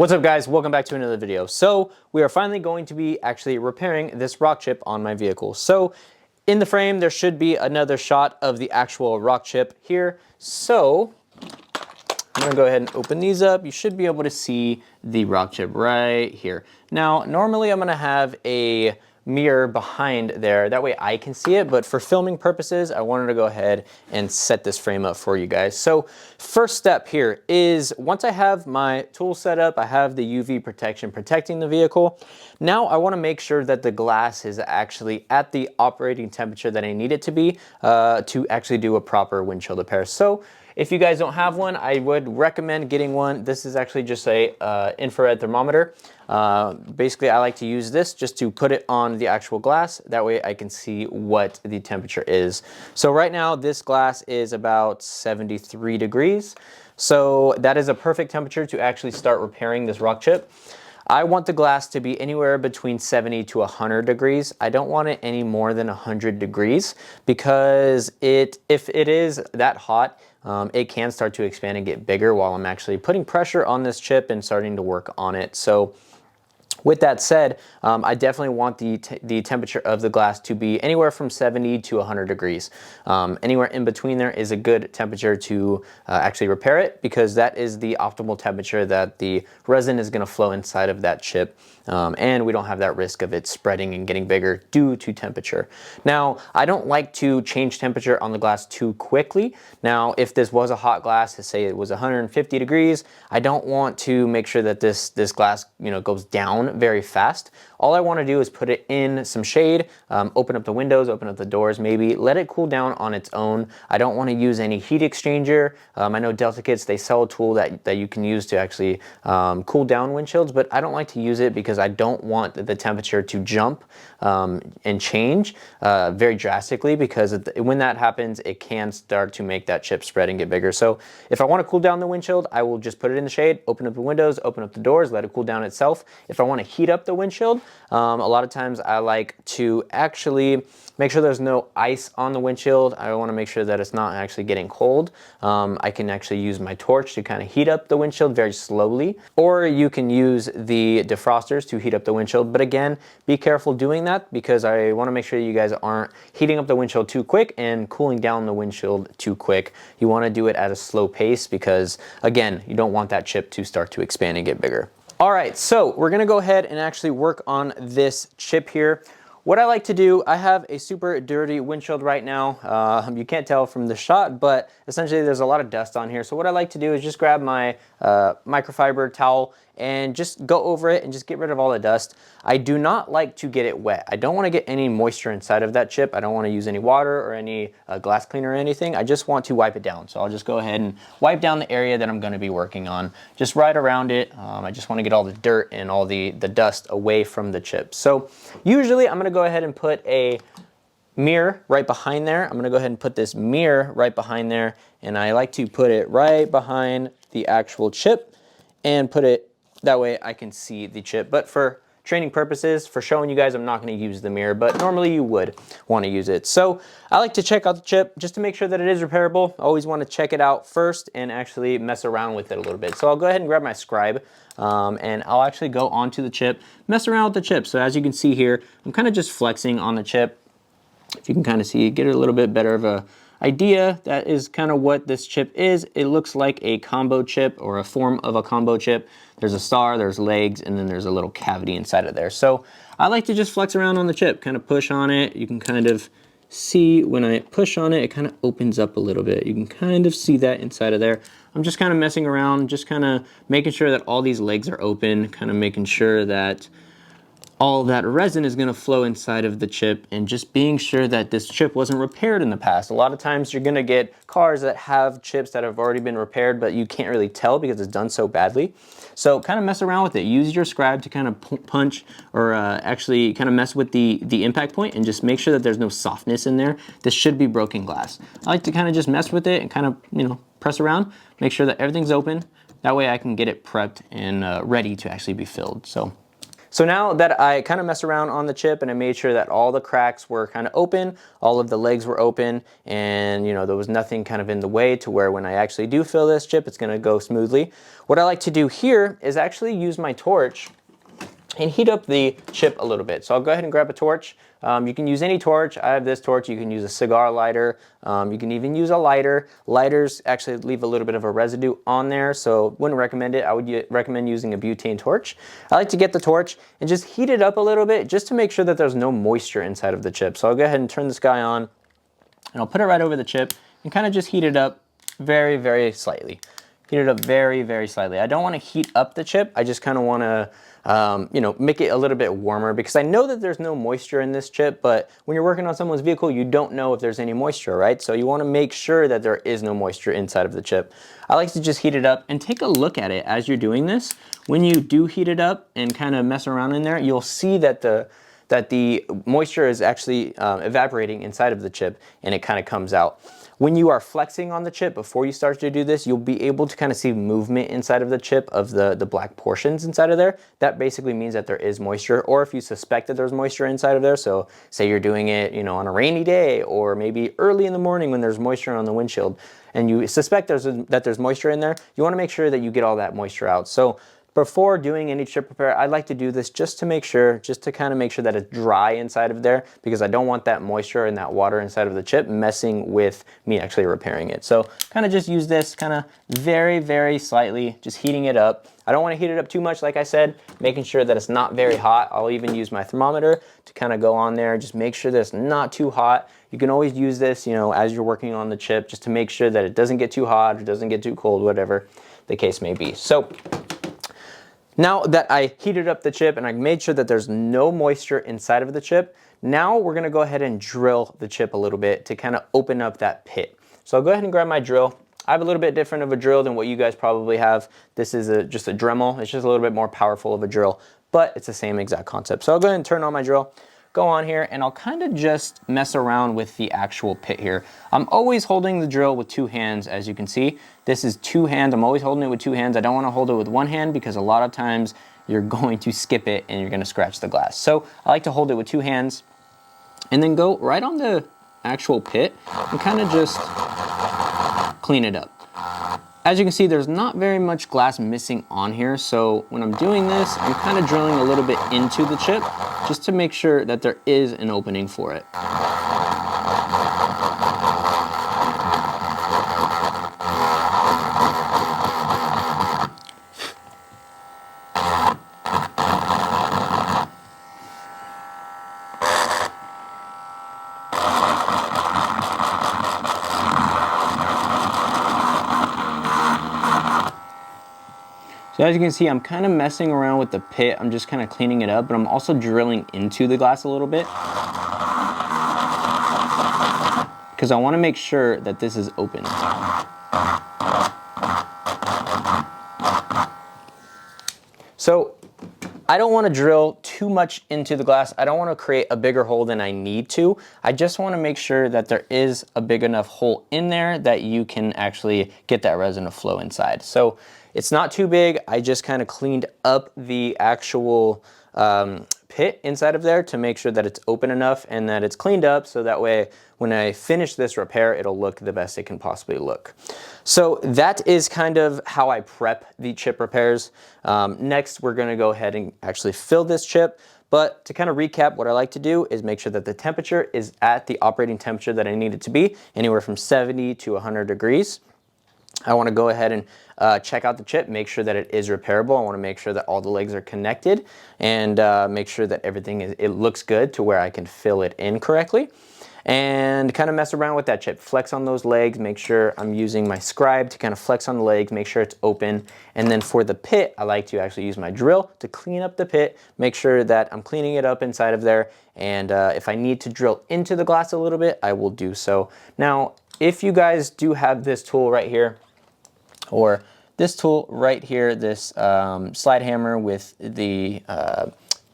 What's up guys, welcome back to another video. So we are finally going to be actually repairing this rock chip on my vehicle. So in the frame there should be another shot of the actual rock chip here. So I'm gonna go ahead and open these up. You should be able to see the rock chip right here. Now normally I'm gonna have a mirror behind there, that way I can see it, but for filming purposes I wanted to go ahead and set this frame up for you guys. So first step here is once I have my tool set up, I have the UV protection protecting the vehicle. Now I want to make sure that the glass is actually at the operating temperature that I need it to be to actually do a proper windshield repair. So if you guys don't have one, I would recommend getting one. This is actually just a infrared thermometer. Basically, I like to use this just to put it on the actual glass. That way I can see what the temperature is. So right now, this glass is about 73 degrees. So that is a perfect temperature to actually start repairing this rock chip. I want the glass to be anywhere between 70 to 100 degrees. I don't want it any more than 100 degrees because if it is that hot, it can start to expand and get bigger while I'm actually putting pressure on this chip and starting to work on it. So with that said, I definitely want the temperature of the glass to be anywhere from 70 to 100 degrees. Anywhere in between there is a good temperature to actually repair it, because that is the optimal temperature that the resin is going to flow inside of that chip. And we don't have that risk of it spreading and getting bigger due to temperature. Now, I don't like to change temperature on the glass too quickly. Now, if this was a hot glass, to say it was 150 degrees, I don't want to make sure that this glass, goes down very fast. All I want to do is put it in some shade, open up the windows, open up the doors, maybe let it cool down on its own. I don't want to use any heat exchanger. I know Delta Kits, they sell a tool that you can use to actually cool down windshields, but I don't like to use it because I don't want the temperature to jump and change very drastically, because when that happens, it can start to make that chip spread and get bigger. So if I want to cool down the windshield, I will just put it in the shade, open up the windows, open up the doors, let it cool down itself. If I want to heat up the windshield, a lot of times I like to actually make sure there's no ice on the windshield. I want to make sure that it's not actually getting cold. I can actually use my torch to kind of heat up the windshield very slowly, or you can use the defrosters to heat up the windshield. But again, be careful doing that, because I want to make sure you guys aren't heating up the windshield too quick and cooling down the windshield too quick. You want to do it at a slow pace because, again, you don't want that chip to start to expand and get bigger. All right, so we're gonna go ahead and actually work on this chip here. What I like to do, I have a super dirty windshield right now. You can't tell from the shot, but essentially there's a lot of dust on here. So what I like to do is just grab my microfiber towel and just go over it and just get rid of all the dust. I do not like to get it wet. I don't want to get any moisture inside of that chip. I don't want to use any water or any glass cleaner or anything. I just want to wipe it down. So I'll just go ahead and wipe down the area that I'm going to be working on, just right around it. I just want to get all the dirt and all the dust away from the chip. So usually I'm going to go ahead and put a mirror right behind there. I'm going to go ahead and put this mirror right behind there, and I like to put it right behind the actual chip and put it that way I can see the chip. But for training purposes, for showing you guys, I'm not going to use the mirror, but normally you would want to use it. So I like to check out the chip just to make sure that it is repairable. I always want to check it out first and actually mess around with it a little bit. So I'll go ahead and grab my scribe and I'll actually go onto the chip, mess around with the chip. So as you can see here, I'm kind of just flexing on the chip. If you can kind of see, get a little bit better of a idea, that is kind of what this chip is. It looks like a combo chip, or a form of a combo chip. There's a star, there's legs, and then there's a little cavity inside of there. So I like to just flex around on the chip, kind of push on it. You can kind of see when I push on it, it kind of opens up a little bit. You can kind of see that inside of there. I'm just kind of messing around, just kind of making sure that all these legs are open, kind of making sure that all that resin is going to flow inside of the chip, and just being sure that this chip wasn't repaired in the past. A lot of times you're going to get cars that have chips that have already been repaired, but you can't really tell because it's done so badly. So kind of mess around with it. Use your scribe to kind of punch, or actually kind of mess with the impact point, and just make sure that there's no softness in there. This should be broken glass. I like to kind of just mess with it and kind of, press around, make sure that everything's open. That way I can get it prepped and ready to actually be filled. So So now that I kind of messed around on the chip and I made sure that all the cracks were kind of open, all of the legs were open, and you know, there was nothing kind of in the way to where when I actually do fill this chip, it's gonna go smoothly. What I like to do here is actually use my torch and heat up the chip a little bit. So I'll go ahead and grab a torch. You can use any torch. I have this torch. You can use a cigar lighter. You can even use a lighter. Lighters actually leave a little bit of a residue on there, so wouldn't recommend it. I would recommend using a butane torch. I like to get the torch and just heat it up a little bit just to make sure that there's no moisture inside of the chip. So I'll go ahead and turn this guy on and I'll put it right over the chip and kind of just heat it up very, very slightly. Heat it up very, very slightly. I don't want to heat up the chip. I just kind of want to you know, make it a little bit warmer, because I know that there's no moisture in this chip, but when you're working on someone's vehicle, you don't know if there's any moisture, right? So you want to make sure that there is no moisture inside of the chip. I like to just heat it up and take a look at it as you're doing this. When you do heat it up and kind of mess around in there, you'll see that the moisture is actually evaporating inside of the chip, and it kind of comes out. When you are flexing on the chip before you start to do this, you'll be able to kind of see movement inside of the chip of the black portions inside of there. That basically means that there is moisture, or if you suspect that there's moisture inside of there, so say you're doing it, you know, on a rainy day or maybe early in the morning when there's moisture on the windshield and you suspect that there's moisture in there, you want to make sure that you get all that moisture out. So before doing any chip repair, I like to do this just to make sure, just to kind of make sure that it's dry inside of there, because I don't want that moisture and that water inside of the chip messing with me actually repairing it. So kind of just use this kind of very, very slightly, just heating it up. I don't want to heat it up too much, like I said, making sure that it's not very hot. I'll even use my thermometer to kind of go on there, just make sure that it's not too hot. You can always use this, you know, as you're working on the chip, just to make sure that it doesn't get too hot or doesn't get too cold, whatever the case may be. So now that I heated up the chip and I made sure that there's no moisture inside of the chip, now we're gonna go ahead and drill the chip a little bit to kind of open up that pit. So I'll go ahead and grab my drill. I have a little bit different of a drill than what you guys probably have. This is just a Dremel. It's just a little bit more powerful of a drill, but it's the same exact concept. So I'll go ahead and turn on my drill, go on here, and I'll kind of just mess around with the actual pit here. I'm always holding the drill with two hands, as you can see. This is two hands. I'm always holding it with two hands. I don't want to hold it with one hand because a lot of times you're going to skip it and you're going to scratch the glass. So I like to hold it with two hands and then go right on the actual pit and kind of just clean it up. As you can see, there's not very much glass missing on here, so when I'm doing this, I'm kind of drilling a little bit into the chip just to make sure that there is an opening for it. So as you can see, I'm kind of messing around with the pit. I'm just kind of cleaning it up, but I'm also drilling into the glass a little bit because I want to make sure that this is open. So I don't want to drill too much into the glass. I don't want to create a bigger hole than I need to. I just want to make sure that there is a big enough hole in there that you can actually get that resin to flow inside. So it's not too big. I just kind of cleaned up the actual pit inside of there to make sure that it's open enough and that it's cleaned up, so that way when I finish this repair, it'll look the best it can possibly look. So that is kind of how I prep the chip repairs. Next, we're gonna go ahead and actually fill this chip. But to kind of recap, what I like to do is make sure that the temperature is at the operating temperature that I need it to be, anywhere from 70 to 100 degrees. I want to go ahead and check out the chip, make sure that it is repairable. I want to make sure that all the legs are connected and make sure that everything it looks good to where I can fill it in correctly. And kind of mess around with that chip, flex on those legs, make sure I'm using my scribe to kind of flex on the legs, make sure it's open. And then for the pit, I like to actually use my drill to clean up the pit, make sure that I'm cleaning it up inside of there. And if I need to drill into the glass a little bit, I will do so. Now, if you guys do have this tool right here, or this tool right here, this slide hammer with the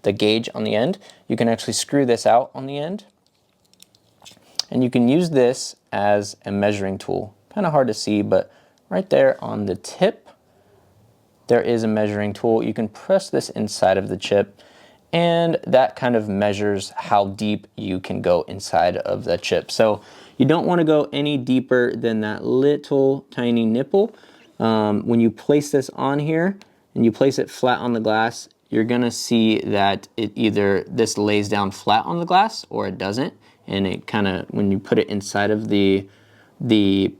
gauge on the end, you can actually screw this out on the end. And you can use this as a measuring tool. Kind of hard to see, but right there on the tip, there is a measuring tool. You can press this inside of the chip and that kind of measures how deep you can go inside of the chip. So you don't want to go any deeper than that little tiny nipple. When you place this on here and you place it flat on the glass, you're gonna see that it either this lays down flat on the glass or it doesn't. And it kind of, when you put it inside of the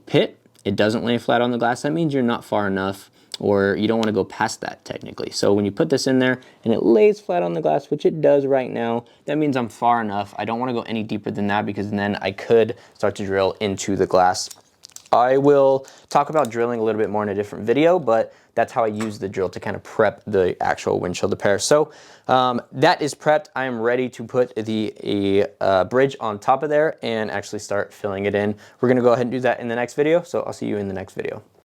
pit, it doesn't lay flat on the glass. That means you're not far enough, or you don't want to go past that technically. So when you put this in there and it lays flat on the glass, which it does right now, that means I'm far enough. I don't want to go any deeper than that because then I could start to drill into the glass. I will talk about drilling a little bit more in a different video, but that's how I use the drill to kind of prep the actual windshield repair. So that is prepped. I am ready to put the bridge on top of there and actually start filling it in. We're gonna go ahead and do that in the next video, so I'll see you in the next video.